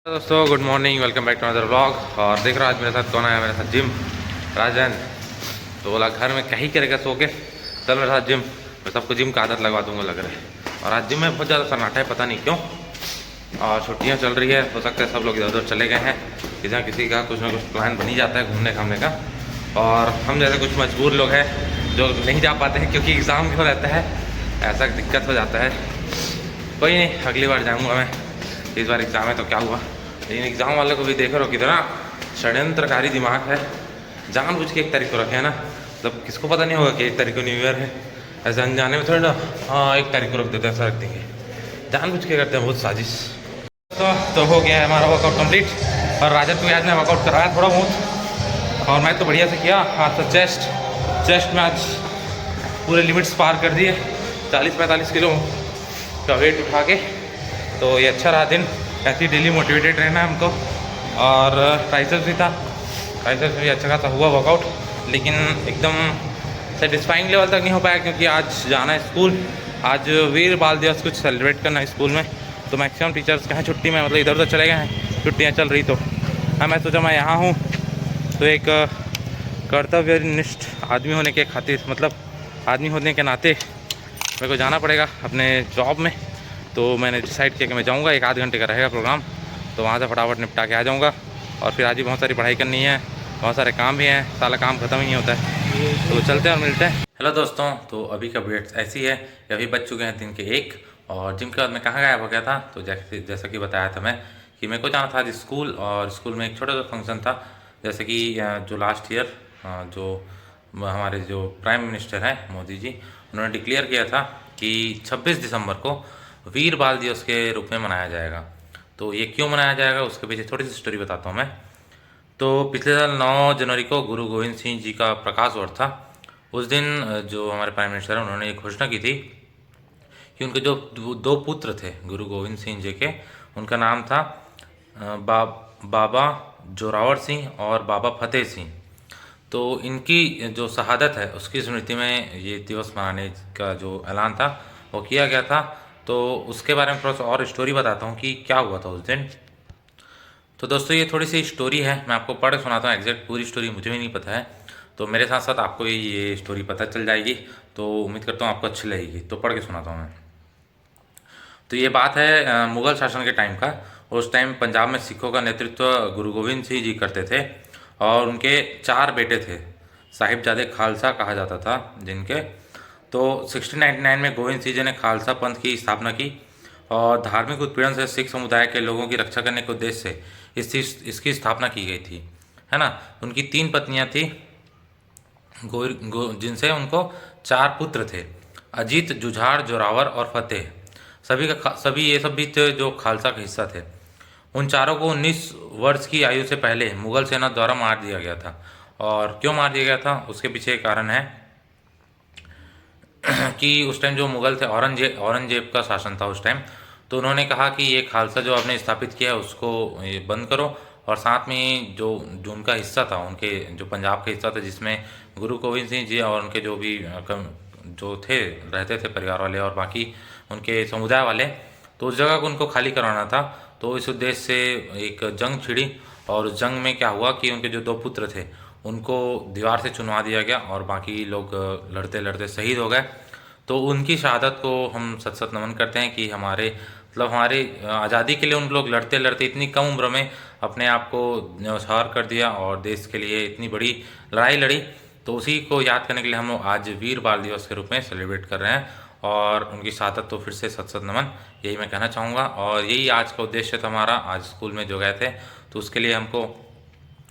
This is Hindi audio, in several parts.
दोस्तों good morning, welcome back to another vlog. और देख रहा आज मेरे साथ कौन आया मेरे साथ जिम राजन। तो बोला घर में क्या ही करेगा सो के, चल मेरे साथ जिम, मैं सबको जिम का आदत लगवा दूंगा लग रहा है। और आज जिम में बहुत ज़्यादा सन्नाटा है, पता नहीं क्यों। और छुट्टियाँ चल रही है, हो सकता है सब लोग इधर उधर चले गए हैं, किसी का कुछ ना कुछ प्लान बन ही जाता है घूमने घामने का। और हम जैसे कुछ मजबूर लोग हैं जो नहीं जा पाते हैं क्योंकि एग्ज़ाम क्यों रहता है, ऐसा दिक्कत हो जाता है। कोई नहीं, अगली बार जाऊँगा मैं। इस बार एग्ज़ाम है तो क्या हुआ, लेकिन एग्ज़ाम वाले को भी देख रहे हो कितना षड्यंत्रकारी दिमाग है। जानबूझ के 1 तारीख को रखे हैं ना, मतलब किसको पता नहीं होगा कि 1 तारीख को न्यू ईयर है। ऐसे अनजाने में थोड़ी ना, हाँ 1 तारीख को रख देते हैं, ऐसा रख देंगे, जानबूझ के करते हैं, बहुत साजिश। तो हो गया है हमारा वर्कआउट कंप्लीट। और राजन को आज मैं वर्कआउट कराया थोड़ा बहुत, और मैं तो बढ़िया से किया। आज तो चेस्ट में आज पूरे लिमिट्स पार कर दिए, 40-45 किलो का वेट उठा के। तो ये अच्छा रहा दिन, ऐसी डेली मोटिवेटेड रहना है हमको। और ट्राइसेप्स भी था, ट्राइसेप्स भी अच्छा खासा हुआ वर्कआउट, लेकिन एकदम सेटिस्फाइंग लेवल तक नहीं हो पाया क्योंकि आज जाना है स्कूल। आज वीर बाल दिवस कुछ सेलिब्रेट करना है स्कूल में, तो मैक्सिमम टीचर्स कहाँ छुट्टी में, मतलब इधर उधर चले गए हैं, छुट्टियाँ चल रही। तो हाँ, मैं सोचा मैं यहाँ हूँ तो एक कर्तव्यनिष्ठ आदमी होने के खातिर, मतलब आदमी होने के नाते मेरे को जाना पड़ेगा अपने जॉब में। तो मैंने डिसाइड किया कि मैं जाऊंगा, 1 आध घंटे का रहेगा प्रोग्राम, तो वहाँ से फटाफट निपटा के आ जाऊंगा। और फिर आज भी बहुत सारी पढ़ाई करनी है, बहुत सारे काम भी हैं, सारा काम ख़त्म ही नहीं होता है। तो चलते हैं और मिलते हैं। हेलो दोस्तों, तो अभी का अपडेट्स ऐसी है, अभी बज चुके हैं दिन के 1। और जिम के बाद मैं कहाँ गायब हो गया था, तो जैसा कि बताया था मैं कि मेरे को जाना था आज स्कूल। और स्कूल में एक छोटा सा फंक्शन था, जैसे कि जो लास्ट ईयर जो हमारे जो प्राइम मिनिस्टर हैं मोदी जी, उन्होंने डिक्लेयर किया था कि 26 दिसंबर को वीर बाल दिवस के रूप में मनाया जाएगा। तो ये क्यों मनाया जाएगा, उसके पीछे थोड़ी सी स्टोरी बताता हूँ मैं। तो पिछले साल 9 जनवरी को गुरु गोविंद सिंह जी का प्रकाश वर्ष था। उस दिन जो हमारे प्राइम मिनिस्टर हैं उन्होंने ये घोषणा की थी कि उनके जो 2 पुत्र थे गुरु गोविंद सिंह जी के, उनका नाम था बाबा जोरावर सिंह और बाबा फतेह सिंह। तो इनकी जो शहादत है उसकी स्मृति में ये दिवस मनाने का जो ऐलान था वो किया गया था। तो उसके बारे में थोड़ा सा और स्टोरी बताता हूँ कि क्या हुआ था उस दिन। तो दोस्तों ये थोड़ी सी स्टोरी है, मैं आपको पढ़ सुनाता हूँ। एग्जैक्ट पूरी स्टोरी मुझे भी नहीं पता है, तो मेरे साथ साथ आपको ये स्टोरी पता चल जाएगी, तो उम्मीद करता हूँ आपको अच्छी लगेगी। तो पढ़ के सुनाता हूँ मैं। तो ये बात है मुग़ल शासन के टाइम का। उस टाइम पंजाब में सिखों का नेतृत्व गुरु गोविंद सिंह जी करते थे, और उनके 4 बेटे थे, साहिबजादे खालसा कहा जाता था जिनके। तो 1699 में गोविंद सिंह जी ने खालसा पंथ की स्थापना की, और धार्मिक उत्पीड़न से सिख समुदाय के लोगों की रक्षा करने के उद्देश्य से इसकी स्थापना की गई थी, है ना। उनकी 3 पत्नियां थी, जिनसे उनको 4 पुत्र थे, अजीत, जुझार, जोरावर और फतेह। सभी ये सब भी थे जो खालसा का हिस्सा थे। उन चारों को 19 वर्ष की आयु से पहले मुगल सेना द्वारा मार दिया गया था। और क्यों मार दिया गया था, उसके पीछे एक कारण है कि उस टाइम जो मुगल थे, औरंगजेब का शासन था उस टाइम। तो उन्होंने कहा कि ये खालसा जो आपने स्थापित किया है उसको ये बंद करो, और साथ में जो जो उनका हिस्सा था, उनके जो पंजाब का हिस्सा था जिसमें गुरु गोविंद सिंह जी और उनके जो भी जो थे रहते थे परिवार वाले और बाकी उनके समुदाय वाले, तो उस जगह को उनको खाली कराना था। तो इस उद्देश्य से एक जंग छिड़ी, और उस जंग में क्या हुआ कि उनके जो 2 पुत्र थे उनको दीवार से चुनवा दिया गया, और बाकी लोग लड़ते लड़ते शहीद हो गए। तो उनकी शहादत को हम सत सत नमन करते हैं कि हमारे मतलब हमारे आज़ादी के लिए उन लोग लड़ते लड़ते इतनी कम उम्र में अपने आप को न्यौछावर कर दिया और देश के लिए इतनी बड़ी लड़ाई लड़ी। तो उसी को याद करने के लिए हम लोग आज वीर बाल दिवस के रूप में सेलिब्रेट कर रहे हैं, और उनकी शहादत तो फिर से सत सत नमन, यही मैं कहना चाहूँगा। और यही आज का उद्देश्य था हमारा, आज स्कूल में जो गए थे तो उसके लिए हमको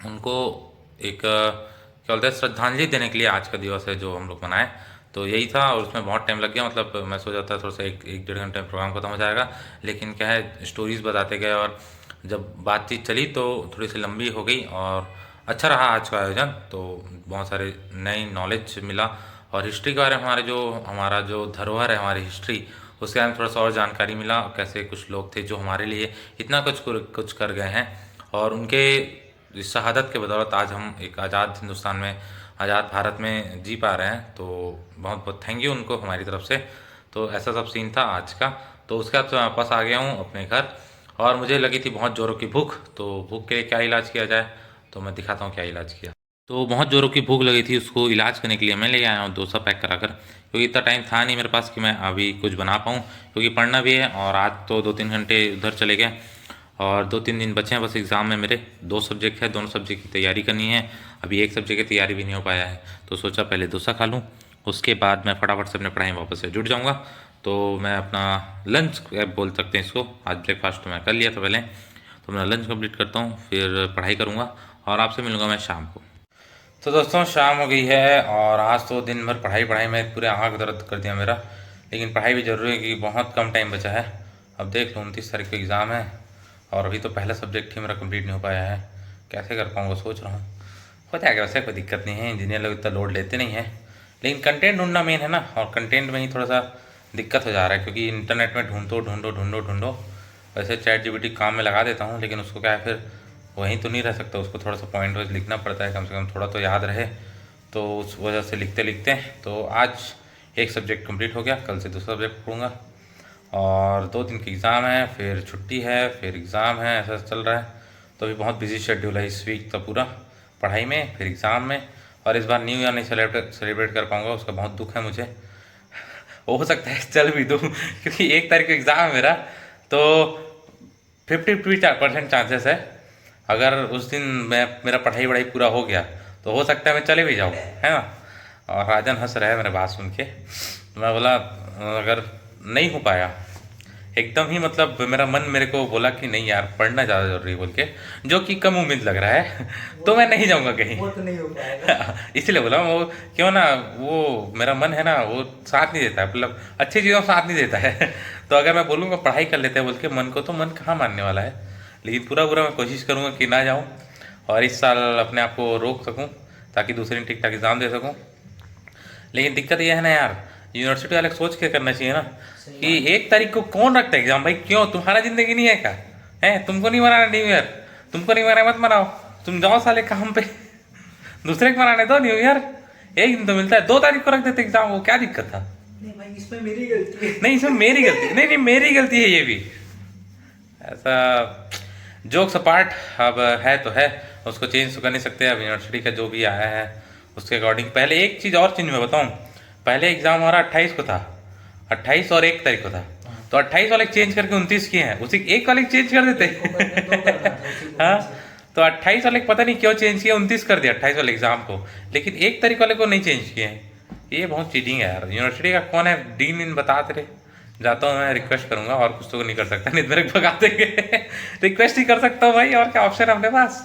उनको एक क्या बोलते हैं श्रद्धांजलि देने के लिए आज का दिवस है जो हम लोग मनाएं। तो यही था, और उसमें बहुत टाइम लग गया, मतलब मैं सोचा था थोड़ा सा 1-1 डेढ़ घंटे में प्रोग्राम खत्म हो जाएगा, लेकिन क्या है स्टोरीज़ बताते गए और जब बातचीत चली तो थोड़ी सी लंबी हो गई। और अच्छा रहा आज का आयोजन, तो बहुत सारे नई नॉलेज मिला, और हिस्ट्री के बारे में हमारा जो धरोहर है हमारी हिस्ट्री, उसके बारे में थोड़ा सा और जानकारी मिला। कैसे कुछ लोग थे जो हमारे लिए इतना कुछ कर गए हैं, और उनके इस शहादत के बदौलत आज हम एक आज़ाद हिंदुस्तान में, आज़ाद भारत में जी पा रहे हैं। तो बहुत बहुत थैंक यू उनको हमारी तरफ से। तो ऐसा सब सीन था आज का। तो उसके बाद मैं वापस आ गया हूँ अपने घर, और मुझे लगी थी बहुत ज़ोरों की भूख, तो भूख के लिए क्या इलाज किया जाए, तो मैं दिखाता हूँ क्या इलाज किया। तो बहुत ज़ोरों की भूख लगी थी, उसको इलाज करने के लिए मैं ले आया हूँ डोसा पैक करा कर, क्योंकि इतना टाइम था नहीं मेरे पास कि मैं अभी कुछ बना पाऊँ, क्योंकि पढ़ना भी है और आज तो 2-3 घंटे उधर चले गए और 2-3 दिन बचे हैं बस एग्ज़ाम में मेरे। 2 सब्जेक्ट है, दोनों सब्जेक्ट की तैयारी करनी है। अभी एक सब्जेक्ट की तैयारी भी नहीं हो पाया है, तो सोचा पहले डोसा खा लूँ, उसके बाद मैं फटाफट से अपने पढ़ाई में वापस से जुट जाऊँगा। तो मैं अपना लंच बोल सकते हैं इसको, आज ब्रेकफास्ट तो मैं कर लिया था पहले, तो मैं लंच कंप्लीट करता हूँ, फिर पढ़ाई करूँगा और आपसे मिलूँगा मैं शाम को। तो दोस्तों शाम हो गई है और आज तो दिन भर पढ़ाई पढ़ाई में पूरे आँख दर्द कर दिया मेरा, लेकिन पढ़ाई भी ज़रूरी है क्योंकि बहुत कम टाइम बचा है। अब देख लो 29 तारीख को एग्ज़ाम है और अभी तो पहला सब्जेक्ट ही मेरा कंप्लीट नहीं हो पाया है, कैसे कर पाऊँगा सोच रहा हूँ। हो जाएगा वैसे, कोई दिक्कत नहीं है, इंजीनियर लोग इतना लोड लेते नहीं है, लेकिन कंटेंट ढूंढना मेन है ना, और कंटेंट में ही थोड़ा सा दिक्कत हो जा रहा है क्योंकि इंटरनेट में ढूंढो ढूंढो ढूंढो ढूंढो। वैसे ChatGPT काम में लगा देता हूँ, लेकिन उसको क्या है फिर वहीं तो नहीं रह सकता, उसको थोड़ा सा पॉइंट वाइज लिखना पड़ता है, कम से कम थोड़ा तो याद रहे। तो उस वजह से लिखते लिखते तो आज एक सब्जेक्ट कंप्लीट हो गया, कल से दूसरा सब्जेक्ट पढ़ूँगा और 2 दिन की एग्ज़ाम है, फिर छुट्टी है, फिर एग्ज़ाम है, ऐसा चल रहा है। तो अभी बहुत बिजी शेड्यूल है इस वीक का पूरा, पढ़ाई में फिर एग्ज़ाम में, और इस बार न्यू ईयर नहीं सेलिब्रेट कर पाऊँगा, उसका बहुत दुख है मुझे। हो सकता है चल भी दूँ क्योंकि 1 तारीख को एग्ज़ाम है मेरा, तो 52% चांसेस है, अगर उस दिन मेरा पढ़ाई वढ़ाई पूरा हो गया तो हो सकता है मैं चले भी जाऊँ, है ना। और राजन हंस रहा है मेरे बात सुन के, मैं बोला अगर नहीं हो पाया एकदम ही, मतलब मेरा मन मेरे को बोला कि नहीं यार पढ़ना ज़्यादा जरूरी है बोल के, जो कि कम उम्मीद लग रहा है तो मैं नहीं जाऊँगा कहीं, वो तो नहीं हो पाएगा इसलिए बोला वो, क्यों ना वो मेरा मन है ना वो साथ नहीं देता है, मतलब अच्छी चीज़ों साथ नहीं देता है तो अगर मैं बोलूँगा पढ़ाई कर लेते हैं बोल के मन को, तो मन कहाँ मानने वाला है। लेकिन पूरा पूरा मैं कोशिश करूँगा कि ना जाऊँ और इस साल अपने आप को रोक सकूँ ताकि दूसरे दिन ठीक ठाक एग्ज़ाम दे सकूँ। लेकिन दिक्कत यह है ना यार, यूनिवर्सिटी वाले सोच के करना चाहिए ना कि 1 तारीख को कौन रखता है एग्जाम, भाई क्यों, तुम्हारा जिंदगी नहीं है क्या, है तुमको नहीं मनाना न्यू ईयर, तुमको नहीं मनाना मत मनाओ, तुम जाओ साले काम पे दूसरे को मनाने दो न्यू ईयर, एक दिन तो मिलता है, 2 तारीख को रख देते एग्जाम, वो क्या दिक्कत था। नहीं भाई इसमें मेरी गलती है, नहीं इसमें मेरी गलती नहीं, नहीं मेरी गलती है ये भी, ऐसा जोक्स अपार्ट अब है तो है, उसको चेंज तो कर नहीं सकते। अब यूनिवर्सिटी का जो भी आया है उसके अकॉर्डिंग, पहले एक चीज़ और चीज़ मैं बताऊँ, पहले एग्ज़ाम हमारा 28 को था, 28 और 1 तारीख को था, तो 28 वाले चेंज करके 29 किए हैं, उसी एक वाले चेंज कर देते हाँ, तो 28 वाले पता नहीं क्यों चेंज किया, 29 कर दिया 28 वाले एग्ज़ाम को, लेकिन 1 तारीख वाले को नहीं चेंज किए हैं। ये बहुत चीटिंग है यार, यूनिवर्सिटी का कौन है डीन इन बताते रहे। जाता हूँ मैं, रिक्वेस्ट करूँगा, और कुछ तो नहीं कर सकता, नहीं मेरे भगा देंगे रिक्वेस्ट ही कर सकता हूँ भाई, और क्या ऑप्शन है अपने पास।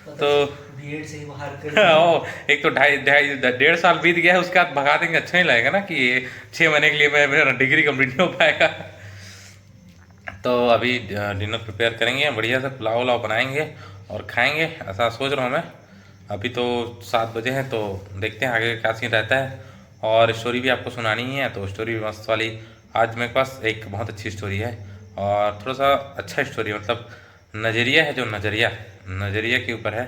तो बीएड से ही बाहर कर ओ, एक तो 1.5 साल बीत गया है, उसके बाद भगा देंगे, अच्छा नहीं लगेगा ना कि 6 महीने के लिए मेरा डिग्री कंप्लीट नहीं हो पाएगा। तो अभी डिनर प्रिपेयर करेंगे, बढ़िया से पुलाव उलाव बनाएंगे और खाएंगे, ऐसा सोच रहा हूँ मैं। अभी तो 7 बजे हैं, तो देखते हैं आगे क्या सीन रहता है, और स्टोरी भी आपको सुनानी ही है, तो स्टोरी भी मस्त वाली आज मेरे पास एक बहुत अच्छी स्टोरी है, और थोड़ा सा अच्छा स्टोरी, मतलब नज़रिया है, जो नज़रिया के ऊपर है,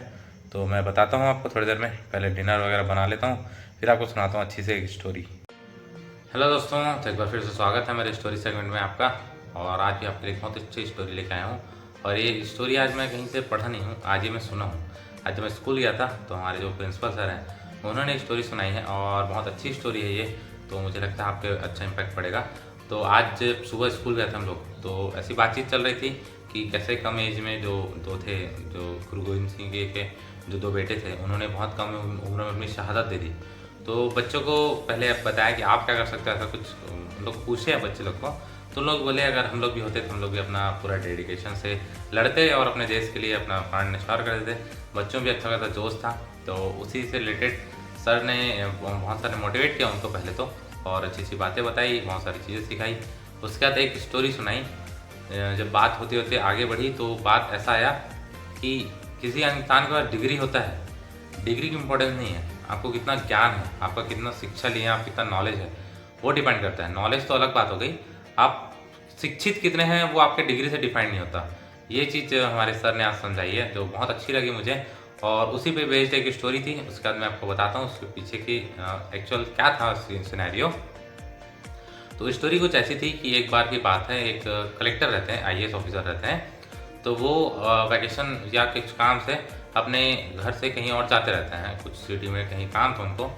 तो मैं बताता हूँ आपको थोड़ी देर में। पहले डिनर वगैरह बना लेता हूँ, फिर आपको सुनाता हूँ अच्छी से एक स्टोरी। हेलो दोस्तों, तो एक बार फिर से स्वागत है मेरे स्टोरी सेगमेंट में आपका, और आज भी आपके लिए बहुत अच्छी स्टोरी लेके आया हूँ। और ये स्टोरी आज मैं कहीं से पढ़ा नहीं हूँ, आज ही मैं सुना हूँ। आज जब मैं स्कूल गया था तो हमारे जो प्रिंसिपल सर हैं उन्होंने स्टोरी सुनाई है, और बहुत अच्छी स्टोरी है ये, तो मुझे लगता है आपके अच्छा इम्पैक्ट पड़ेगा। तो आज सुबह स्कूल गए थे हम लोग, तो ऐसी बातचीत चल रही थी कि कैसे कम एज में जो गुरु गोविंद सिंह जी के जो 2 बेटे थे, उन्होंने बहुत कम उम्र में अपनी शहादत दे दी। तो बच्चों को पहले बताया कि आप क्या कर सकते हो, ऐसा कुछ लोग पूछे हैं बच्चे लोग को, तो लोग बोले अगर हम लोग भी होते तो हम लोग भी अपना पूरा डेडिकेशन से लड़ते और अपने देश के लिए अपना प्राण न्यौछावर कर देते। बच्चों में भी अच्छा खासा जोश था, तो उसी से रिलेटेड सर ने बहुत सारे मोटिवेट किया उनको पहले तो, और अच्छी अच्छी बातें बताई, बहुत सारी चीज़ें सिखाई। उसके बाद एक स्टोरी सुनाई। जब बात होते होते आगे बढ़ी तो बात ऐसा आया कि किसी इंसान के पास डिग्री होता है, डिग्री की इम्पोर्टेंस नहीं है, आपको कितना ज्ञान है, आपका कितना शिक्षा लिए, आप कितना नॉलेज है, वो डिपेंड करता है। नॉलेज तो अलग बात हो गई, आप शिक्षित कितने हैं वो आपके डिग्री से डिफाइन नहीं होता। ये चीज़ हमारे सर ने आज समझाई है, जो बहुत अच्छी लगी मुझे, और उसी पे बेस्ड एक स्टोरी थी। उसके बाद मैं आपको बताता हूँ उसके पीछे की एक्चुअल क्या था सिनेरियो। तो स्टोरी कुछ ऐसी थी कि एक बार की बात है, एक कलेक्टर रहते हैं, IAS ऑफिसर रहते हैं, तो वो वैकेशन या कुछ काम से अपने घर से कहीं और जाते रहते हैं, कुछ सिटी में कहीं काम था उनको,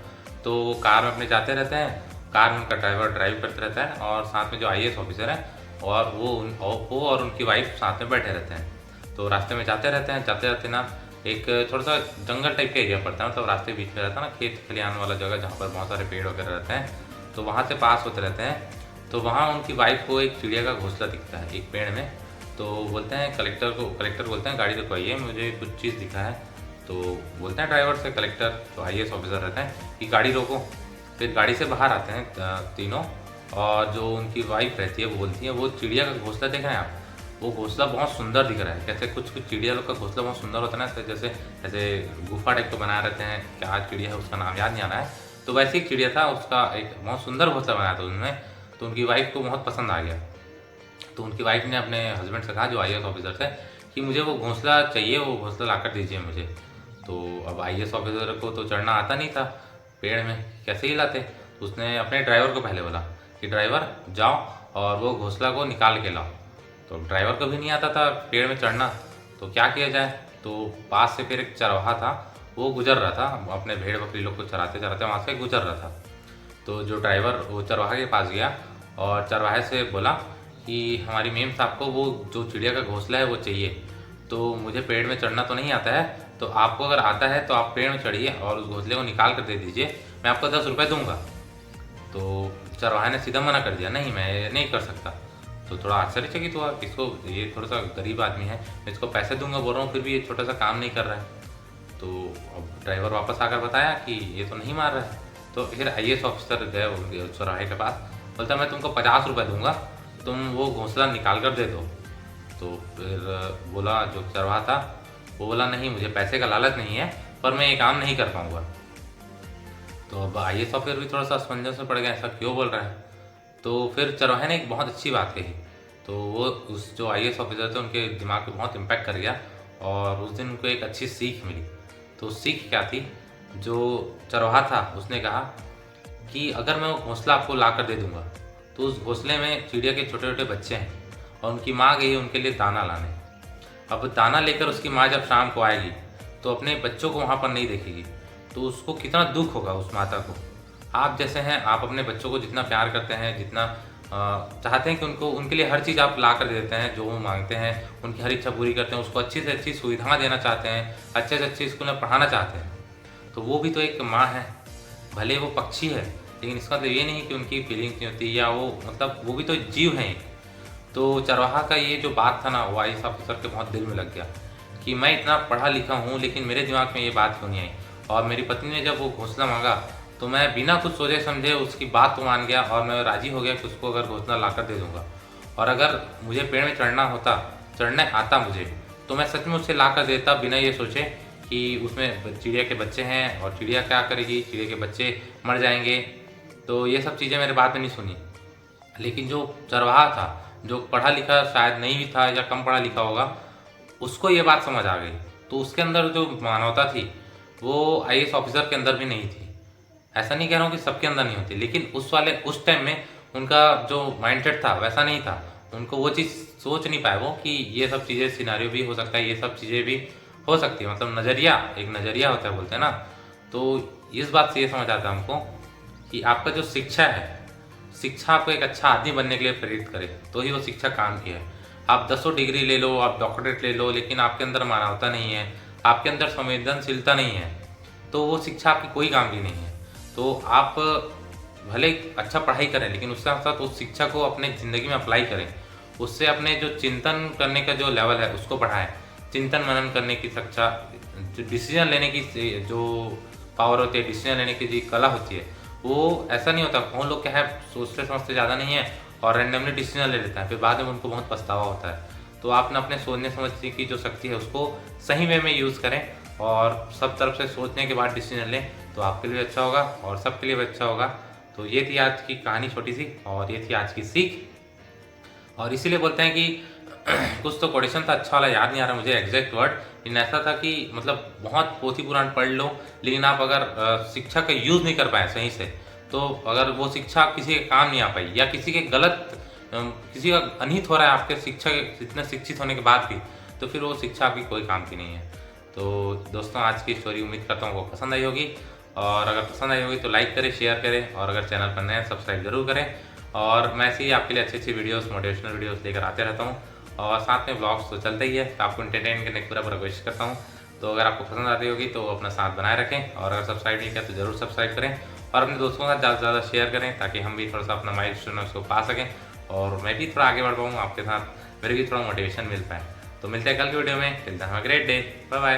तो वो कार में अपने जाते रहते हैं। कार में उनका ड्राइवर ड्राइव करते रहता है और साथ में जो IAS ऑफिसर है और वो और उनकी वाइफ साथ में बैठे रहते हैं। तो रास्ते में जाते रहते हैं, जाते जाते ना एक थोड़ा सा जंगल टाइप का एरिया पड़ता है, मतलब रास्ते बीच में रहता है ना, खेत खलिहान वाला जगह जहाँ पर बहुत सारे पेड़ वगैरह रहते हैं, तो वहाँ से पास होते रहते हैं। तो वहाँ उनकी वाइफ को एक चिड़िया का घोंसला दिखता है एक पेड़ में। तो बोलते हैं कलेक्टर बोलते हैं गाड़ी रुकवाइए, मुझे कुछ चीज़ दिखा है। तो बोलते हैं ड्राइवर से, कलेक्टर तो IAS ऑफिसर रहते हैं, कि गाड़ी रोको। फिर गाड़ी से बाहर आते हैं तीनों, और जो उनकी वाइफ रहती है वो बोलती है वो चिड़िया का घोंसला देख रहे हैं आप, वो घोंसला बहुत सुंदर दिख रहा है। कैसे कुछ चिड़िया लोग का घोंसला बहुत सुंदर होता है ना, जैसे ऐसे गुफा टाइप का बनाए रहते हैं, क्या चिड़िया है उसका नाम याद नहीं आ रहा है, तो वैसे एक चिड़िया था, उसका एक बहुत सुंदर घोंसला बनाया था उन्होंने। तो उनकी वाइफ को बहुत पसंद आ गया। तो उनकी वाइफ ने अपने हस्बैंड से कहा जो IAS ऑफिसर से, कि मुझे वो घोंसला चाहिए, वो घोंसला लाकर दीजिए मुझे। तो अब IAS ऑफिसर को तो चढ़ना आता नहीं था पेड़ में, कैसे ही लाते। तो उसने अपने ड्राइवर को पहले बोला कि ड्राइवर जाओ और वो घोंसला को निकाल के लाओ। तो ड्राइवर को भी नहीं आता था पेड़ में चढ़ना, तो क्या किया जाए। तो पास से फिर एक चरवाहा था, वो गुजर रहा था, अपने भेड़ बकरी लोग को चराते चराते वहाँ से गुजर रहा था। तो जो ड्राइवर वो चरवाहा के पास गया और चरवाहे से बोला कि हमारी मेम साहब को वो जो चिड़िया का घोंसला है वो चाहिए, तो मुझे पेड़ में चढ़ना तो नहीं आता है, तो आपको अगर आता है तो आप पेड़ में चढ़िए और उस घोंसले को निकाल कर दे दीजिए, मैं आपको 10 रुपये दूंगा। तो चरवाहे ने सीधा मना कर दिया, नहीं मैं नहीं कर सकता। तो थोड़ा आश्चर्यचकित हुआ, इसको ये थोड़ा सा गरीब आदमी है, मैं इसको पैसे दूंगा बोल रहा हूँ, फिर भी ये छोटा सा काम नहीं कर रहा है। तो अब ड्राइवर वापस आकर बताया कि ये तो नहीं मार रहा है। तो फिर IAS ऑफिसर गए चौराहे के पास, बोलता मैं तुमको 50 रुपये दूंगा, तुम वो घोंसला निकाल कर दे दो। तो फिर बोला जो चरवाहा था, वो बोला नहीं मुझे पैसे का लालच नहीं है, पर मैं ये काम नहीं कर पाऊँगा। तो अब IAS ऑफिसर भी थोड़ा सा असमंजस में पड़ गया, ऐसा क्यों बोल रहा है। तो फिर चरवाहे ने एक बहुत अच्छी बात कही, तो वो उस जो IAS ऑफिसर थे उनके दिमाग पे बहुत इम्पैक्ट कर गया, और उस दिन उनको एक अच्छी सीख मिली। तो सीख क्या थी, जो चरवाहा था उसने कहा कि अगर मैं वो घोंसला आपको ला कर दे दूँगा, तो उस घोंसले में चिड़िया के छोटे छोटे बच्चे हैं, और उनकी माँ गई उनके लिए दाना लाने। अब दाना लेकर उसकी माँ जब शाम को आएगी तो अपने बच्चों को वहाँ पर नहीं देखेगी, तो उसको कितना दुख होगा उस माता को। आप जैसे हैं, आप अपने बच्चों को जितना प्यार करते हैं, जितना चाहते हैं कि उनको उनके लिए हर चीज़ आप ला कर देते हैं, जो वो मांगते हैं, उनकी हर इच्छा पूरी करते हैं, उसको अच्छी से अच्छी सुविधाएं देना चाहते हैं, अच्छे से अच्छे स्कूल में पढ़ाना चाहते हैं। तो वो भी तो एक माँ है, भले वो पक्षी है, लेकिन इसका मतलब ये नहीं कि उनकी फीलिंग्स नहीं होती, या वो मतलब वो भी तो जीव हैं। तो चरवाहा का ये जो बात था ना, वो IAS ऑफिसर के बहुत दिल में लग गया कि मैं इतना पढ़ा लिखा हूँ, लेकिन मेरे दिमाग में ये बात क्यों नहीं आई। और मेरी पत्नी ने जब वो घोंसला मांगा तो मैं बिना कुछ सोचे समझे उसकी बात को मान गया, और मैं राजी हो गया कि उसको अगर घोंसला ला कर दे दूँगा। और अगर मुझे पेड़ में चढ़ने आता मुझे, तो मैं सच में उससे ला कर देता, बिना ये सोचे कि उसमें चिड़िया के बच्चे हैं और चिड़िया क्या करेगी, चिड़िया के बच्चे मर जाएंगे। तो ये सब चीज़ें मेरे बात में नहीं सुनी। लेकिन जो चरवाहा था, जो पढ़ा लिखा शायद नहीं भी था या कम पढ़ा लिखा होगा, उसको ये बात समझ आ गई। तो उसके अंदर जो मानवता थी वो IAS ऑफिसर के अंदर भी नहीं थी। ऐसा नहीं कह रहा हूँ कि सबके अंदर नहीं होती, लेकिन उस टाइम में उनका जो माइंडसेट था वैसा नहीं था। उनको वो चीज़ सोच नहीं पाए वो कि ये सब चीज़ें सिनारियो भी हो सकता है, ये सब चीज़ें भी हो सकती है, मतलब नज़रिया, एक नज़रिया होता है बोलते हैं ना। तो इस बात से ये समझ आता है हमको कि आपका जो शिक्षा है, शिक्षा आपको एक अच्छा आदमी बनने के लिए प्रेरित करे, तो ही वो शिक्षा काम की है। आप 10 डिग्री ले लो, आप डॉक्टरेट ले लो, लेकिन आपके अंदर मानवता नहीं है, आपके अंदर संवेदनशीलता नहीं है, तो वो शिक्षा आपकी कोई काम की नहीं है। तो आप भले अच्छा पढ़ाई करें, लेकिन उसके साथ साथ उस शिक्षा को अपने ज़िंदगी में अप्लाई करें, उससे अपने जो चिंतन करने का जो लेवल है उसको बढ़ाएं, चिंतन मनन करने की शिक्षा, जो डिसीजन लेने की जो पावर होती है, डिसीजन लेने की जो कला होती है, वो ऐसा नहीं होता। बहुत लोग क्या है, सोचते समझते ज़्यादा नहीं है और रैंडमली डिसीजन ले लेते हैं, फिर बाद में उनको बहुत पछतावा होता है। तो आपने अपने सोचने समझने की जो शक्ति है उसको सही वे में यूज़ करें, और सब तरफ से सोचने के बाद डिसीजन लें, तो आपके लिए अच्छा होगा और सबके लिए भी अच्छा होगा। तो ये थी आज की कहानी छोटी सी, और ये थी आज की सीख। और इसीलिए बोलते हैं कि कुछ तो कोटेशन था, अच्छा वाला याद नहीं आ रहा मुझे एग्जैक्ट वर्ड, लेकिन ऐसा था कि मतलब बहुत पोथी पुराण पढ़ लो, लेकिन आप अगर शिक्षा का यूज़ नहीं कर पाए सही से, तो अगर वो शिक्षा किसी के काम नहीं आ पाई, या किसी के गलत किसी का अनहित हो रहा है आपके शिक्षा के इतने शिक्षित होने के बाद भी, तो फिर वो शिक्षा आपकी कोई काम की नहीं है। तो दोस्तों आज की स्टोरी उम्मीद करता हूँ आपको पसंद आई होगी, और अगर पसंद आई होगी तो लाइक करें, शेयर करें, और अगर चैनल पर नए हैं सब्सक्राइब जरूर करें। और मैं ऐसे ही आपके लिए अच्छी अच्छी वीडियोस, मोटिवेशनल वीडियोस लेकर आते रहता हूँ, और साथ में ब्लॉग्स तो चलते ही है, तो आपको इंटरटेन करने की पूरा कोशिश करता हूँ। तो अगर आपको पसंद आती होगी तो अपना साथ बनाए रखें, और अगर सब्सक्राइब नहीं किया तो ज़रूर सब्सक्राइब करें, और अपने दोस्तों के साथ ज़्यादा से ज़्यादा शेयर करें, ताकि हम भी थोड़ा सा अपना माइलस्टोन उसको पा सकें, और मैं भी थोड़ा आगे बढ़ पाऊँ आपके साथ, मेरे भी थोड़ा मोटिवेशन मिल पाए। तो मिलते हैं कल की वीडियो में। Till then have a great day, bye bye.